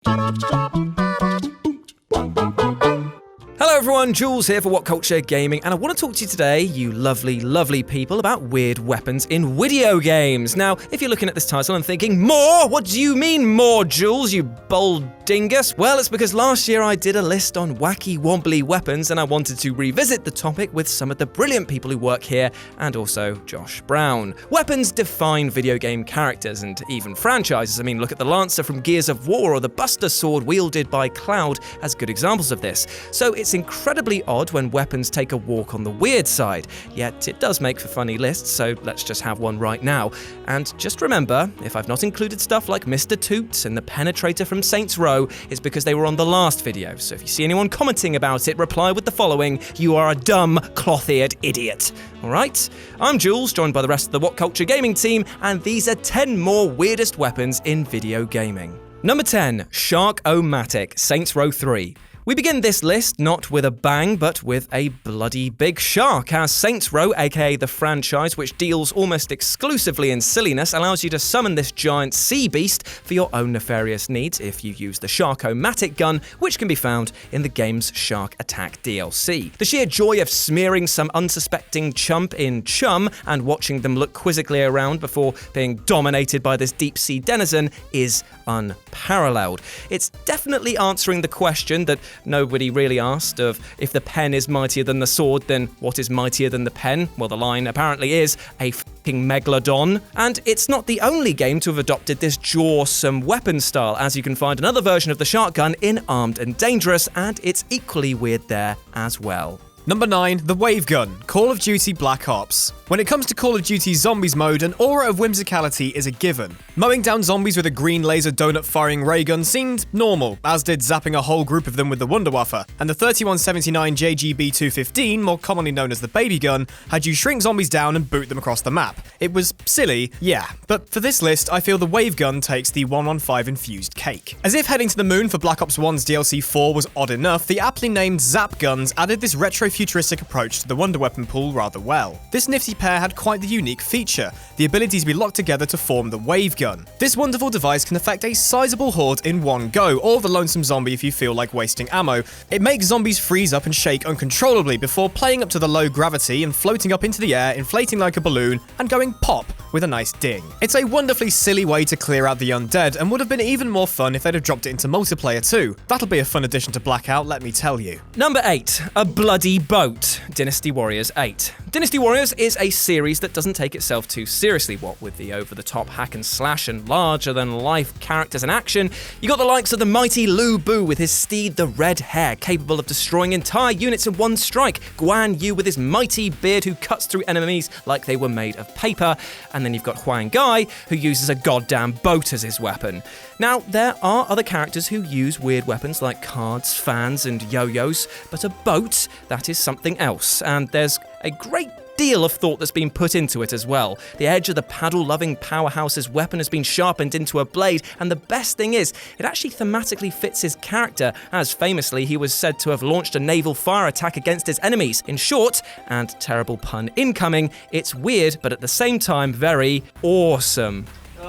Hello everyone, Jules here for What Culture Gaming, and I want to talk to you today, you lovely, lovely people, about weird weapons in video games. Now, if you're looking at this title and thinking, more? What do you mean more, Jules, you bold dingus? Well, it's because last year I did a list on wacky, wobbly weapons, and I wanted to revisit the topic with some of the brilliant people who work here, and also Josh Brown. Weapons define video game characters, and even franchises. I mean, look at the Lancer from Gears of War, or the Buster Sword wielded by Cloud as good examples of this. So it's incredibly odd when weapons take a walk on the weird side, yet it does make for funny lists, so let's just have one right now. And just remember, if I've not included stuff like Mr. Toots and the Penetrator from Saints Row, it's because they were on the last video, so if you see anyone commenting about it, reply with the following: you are a dumb, cloth-eared idiot. Alright? I'm Jules, joined by the rest of the What Culture Gaming team, and these are 10 more weirdest weapons in video gaming. Number 10, Shark-O-Matic, Saints Row 3. We begin this list not with a bang, but with a bloody big shark, as Saints Row, aka the franchise which deals almost exclusively in silliness, allows you to summon this giant sea beast for your own nefarious needs if you use the Shark-O-Matic gun, which can be found in the game's Shark Attack DLC. The sheer joy of smearing some unsuspecting chump in chum and watching them look quizzically around before being dominated by this deep-sea denizen is unparalleled. It's definitely answering the question that nobody really asked of if the pen is mightier than the sword, then what is mightier than the pen? Well, the line apparently is a f***ing megalodon. And it's not the only game to have adopted this jawsome weapon style, as you can find another version of the shark gun in Armed and Dangerous, and it's equally weird there as well. Number 9, the Wave Gun, Call of Duty Black Ops. When it comes to Call of Duty Zombies mode, an aura of whimsicality is a given. Mowing down zombies with a green laser donut-firing ray gun seemed normal, as did zapping a whole group of them with the Wunderwaffe, and the 3179 JGB-215, more commonly known as the Baby Gun, had you shrink zombies down and boot them across the map. It was silly, yeah, but for this list, I feel the Wave Gun takes the 115-infused cake. As if heading to the moon for Black Ops 1's DLC 4 was odd enough, the aptly named Zap Guns added this retro-futuristic approach to the Wonder Weapon pool rather well. This nifty pair had quite the unique feature, the ability to be locked together to form the Wave Gun. This wonderful device can affect a sizable horde in one go, or the lonesome zombie if you feel like wasting ammo. It makes zombies freeze up and shake uncontrollably before playing up to the low gravity and floating up into the air, inflating like a balloon, and going pop with a nice ding. It's a wonderfully silly way to clear out the undead, and would have been even more fun if they'd have dropped it into multiplayer too. That'll be a fun addition to Blackout, let me tell you. Number 8, a bloody boat, Dynasty Warriors 8. Dynasty Warriors is a series that doesn't take itself too seriously, what with the over-the-top hack and slash and larger-than-life characters in action. You got the likes of the mighty Lu Bu with his steed the Red Hare, capable of destroying entire units in one strike, Guan Yu with his mighty beard who cuts through enemies like they were made of paper, and then you've got Huang Gai, who uses a goddamn boat as his weapon. Now, there are other characters who use weird weapons like cards, fans, and yo-yos, but a boat, that is something else, and there's a great deal of thought that's been put into it as well. The edge of the paddle-loving powerhouse's weapon has been sharpened into a blade, and the best thing is, it actually thematically fits his character, as famously he was said to have launched a naval fire attack against his enemies. In short, and terrible pun incoming, it's weird, but at the same time, very awesome. Oh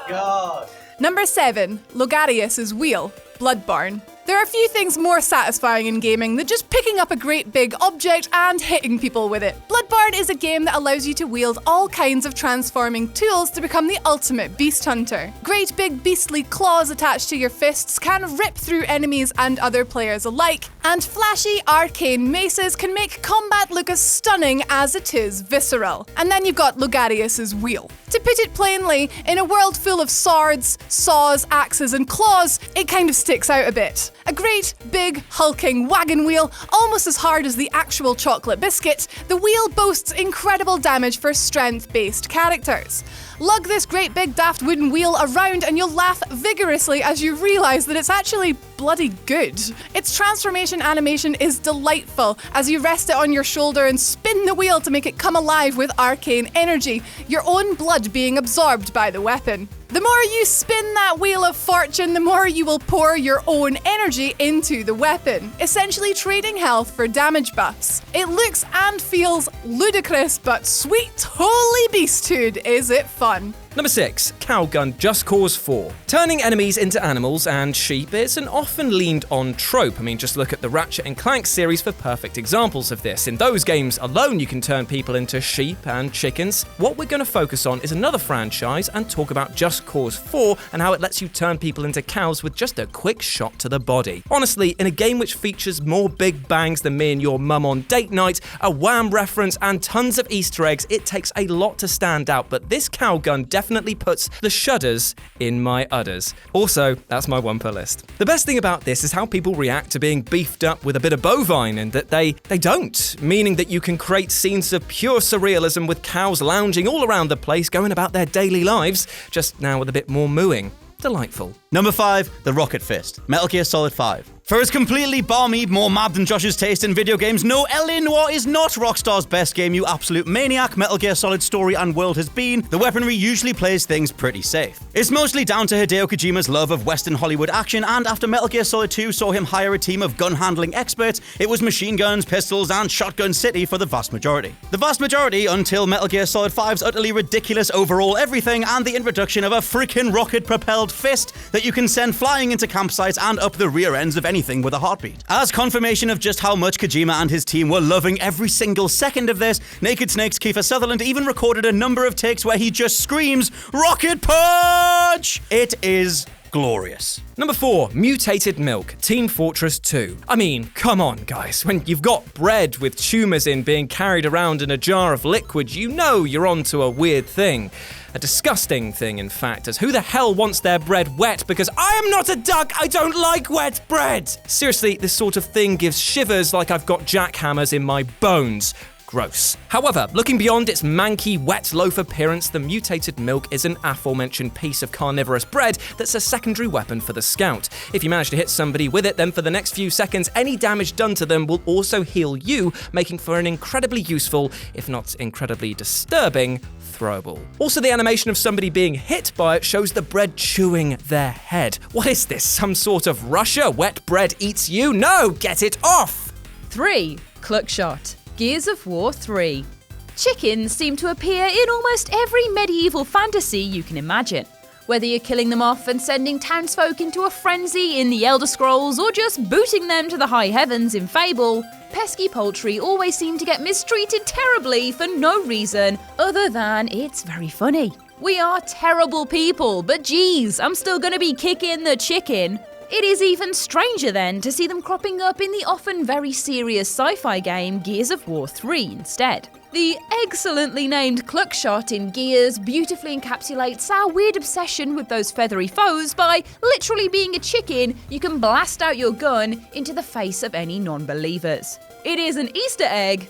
God. Number 7, Logarius' Wheel, Bloodborne. There are few things more satisfying in gaming than just picking up a great big object and hitting people with it. Bloodborne is a game that allows you to wield all kinds of transforming tools to become the ultimate beast hunter. Great big beastly claws attached to your fists can rip through enemies and other players alike, and flashy arcane maces can make combat look as stunning as it is visceral. And then you've got Logarius' Wheel. To put it plainly, in a world full of swords, saws, axes and claws, it kind of sticks out a bit. A great, big, hulking wagon wheel, almost as hard as the actual chocolate biscuit, the wheel boasts incredible damage for strength-based characters. Lug this great big daft wooden wheel around and you'll laugh vigorously as you realise that it's actually bloody good. Its transformation animation is delightful as you rest it on your shoulder and spin the wheel to make it come alive with arcane energy, your own blood being absorbed by the weapon. The more you spin that wheel of fortune, the more you will pour your own energy into the weapon, essentially trading health for damage buffs. It looks and feels ludicrous, but sweet holy beasthood is it fun. Number 6, Cow Gun Just Cause 4. Turning enemies into animals and sheep is an often leaned on trope. I mean, just look at the Ratchet and Clank series for perfect examples of this. In those games alone, you can turn people into sheep and chickens. What we're going to focus on is another franchise and talk about Just Cause 4 and how it lets you turn people into cows with just a quick shot to the body. Honestly, in a game which features more big bangs than me and your mum on date night, a Wham reference and tons of Easter eggs, it takes a lot to stand out, but this cow gun definitely puts the shudders in my udders. Also, that's my one per list. The best thing about this is how people react to being beefed up with a bit of bovine, and that they don't, meaning that you can create scenes of pure surrealism with cows lounging all around the place, going about their daily lives, just now with a bit more mooing. Delightful. Number 5, the Rocket Fist, Metal Gear Solid 5. For as completely balmy, more mad than Josh's taste in video games, no, L.A. Noire is not Rockstar's best game, you absolute maniac. Metal Gear Solid story and world has been, the weaponry usually plays things pretty safe. It's mostly down to Hideo Kojima's love of Western Hollywood action, and after Metal Gear Solid 2 saw him hire a team of gun-handling experts, it was machine guns, pistols, and Shotgun City for the vast majority. The vast majority until Metal Gear Solid 5's utterly ridiculous overall everything and the introduction of a freaking rocket-propelled fist that you can send flying into campsites and up the rear ends of anything with a heartbeat. As confirmation of just how much Kojima and his team were loving every single second of this, Naked Snake's Kiefer Sutherland even recorded a number of takes where he just screams, "Rocket Punch!" It is glorious. Number 4, Mutated Milk, Team Fortress 2. I mean, come on, guys. When you've got bread with tumours in being carried around in a jar of liquid, you know you're onto a weird thing. A disgusting thing, in fact, as who the hell wants their bread wet? Because I am not a duck, I don't like wet bread! Seriously, this sort of thing gives shivers like I've got jackhammers in my bones. Gross. However, looking beyond its manky, wet loaf appearance, the mutated milk is an aforementioned piece of carnivorous bread that's a secondary weapon for the scout. If you manage to hit somebody with it, then for the next few seconds, any damage done to them will also heal you, making for an incredibly useful, if not incredibly disturbing, throwable. Also, the animation of somebody being hit by it shows the bread chewing their head. What is this, some sort of Russia? Wet bread eats you? No, get it off! 3. Cluckshot, Gears of War 3. Chickens seem to appear in almost every medieval fantasy you can imagine. Whether you're killing them off and sending townsfolk into a frenzy in the Elder Scrolls or just booting them to the high heavens in Fable, pesky poultry always seem to get mistreated terribly for no reason other than it's very funny. We are terrible people, but geez, I'm still gonna be kicking the chicken. It is even stranger then to see them cropping up in the often very serious sci-fi game Gears of War 3 instead. The excellently named Cluckshot in Gears beautifully encapsulates our weird obsession with those feathery foes by literally being a chicken you can blast out your gun into the face of any non-believers. It is an Easter egg,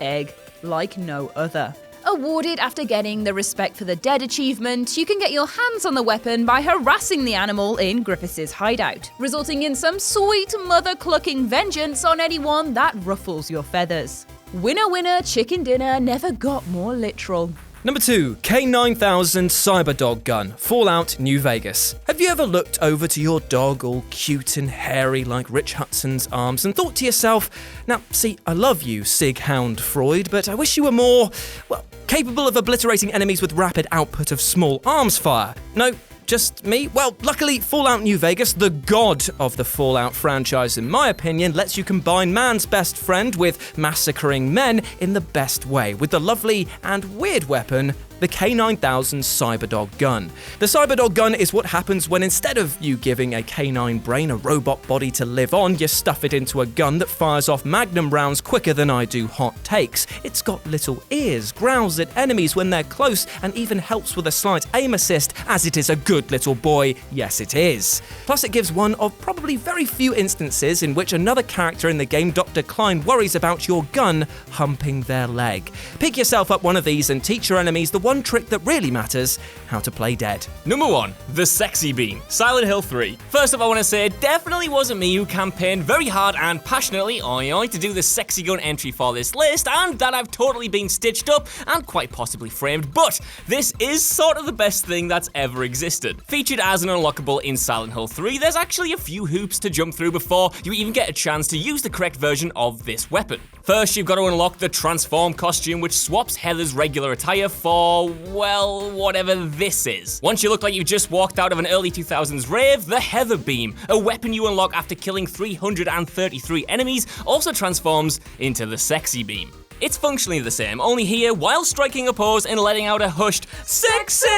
egg, like no other. Awarded after getting the Respect for the Dead achievement, you can get your hands on the weapon by harassing the animal in Griffiths' hideout, resulting in some sweet mother-clucking vengeance on anyone that ruffles your feathers. Winner winner, chicken dinner never got more literal. Number 2, K9000 Cyberdog Gun, Fallout New Vegas. Have you ever looked over to your dog all cute and hairy like Rich Hudson's arms and thought to yourself, now see, I love you, Sig Hound Freud, but I wish you were more, well, capable of obliterating enemies with rapid output of small arms fire? No? Just me? Well, luckily, Fallout New Vegas, the god of the Fallout franchise in my opinion, lets you combine man's best friend with massacring men in the best way, with the lovely and weird weapon, the K9000 Cyberdog Gun. The Cyberdog Gun is what happens when instead of you giving a canine brain a robot body to live on, you stuff it into a gun that fires off magnum rounds quicker than I do hot takes. It's got little ears, growls at enemies when they're close, and even helps with a slight aim assist, as it is a good little boy. Yes, it is. Plus, it gives one of probably very few instances in which another character in the game, Dr. Klein, worries about your gun humping their leg. Pick yourself up one of these and teach your enemies the one trick that really matters, how to play dead. Number 1, the Sexy Beam, Silent Hill 3. First up, I want to say it definitely wasn't me who campaigned very hard and passionately to do the sexy gun entry for this list, and that I've totally been stitched up and quite possibly framed, but this is sort of the best thing that's ever existed. Featured as an unlockable in Silent Hill 3, there's actually a few hoops to jump through before you even get a chance to use the correct version of this weapon. First, you've got to unlock the Transform costume, which swaps Heather's regular attire for for, well, whatever this is. Once you look like you've just walked out of an early 2000s rave, the Heather Beam, a weapon you unlock after killing 333 enemies, also transforms into the Sexy Beam. It's functionally the same, only here, while striking a pose and letting out a hushed sexy,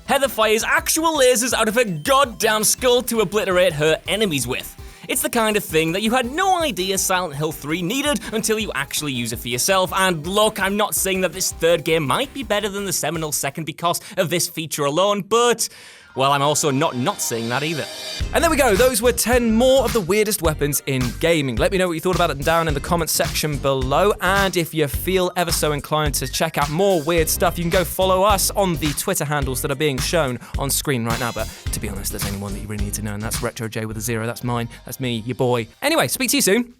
Heather fires actual lasers out of her goddamn skull to obliterate her enemies with. It's the kind of thing that you had no idea Silent Hill 3 needed until you actually use it for yourself. And look, I'm not saying that this third game might be better than the seminal second because of this feature alone, but, well, I'm also not saying that either. And there we go, those were 10 more of the weirdest weapons in gaming. Let me know what you thought about it down in the comments section below, and if you feel ever so inclined to check out more weird stuff, you can go follow us on the Twitter handles that are being shown on screen right now. But to be honest, there's only one that you really need to know, and that's RetroJ with a 0. That's mine, that's me, your boy. Anyway, speak to you soon.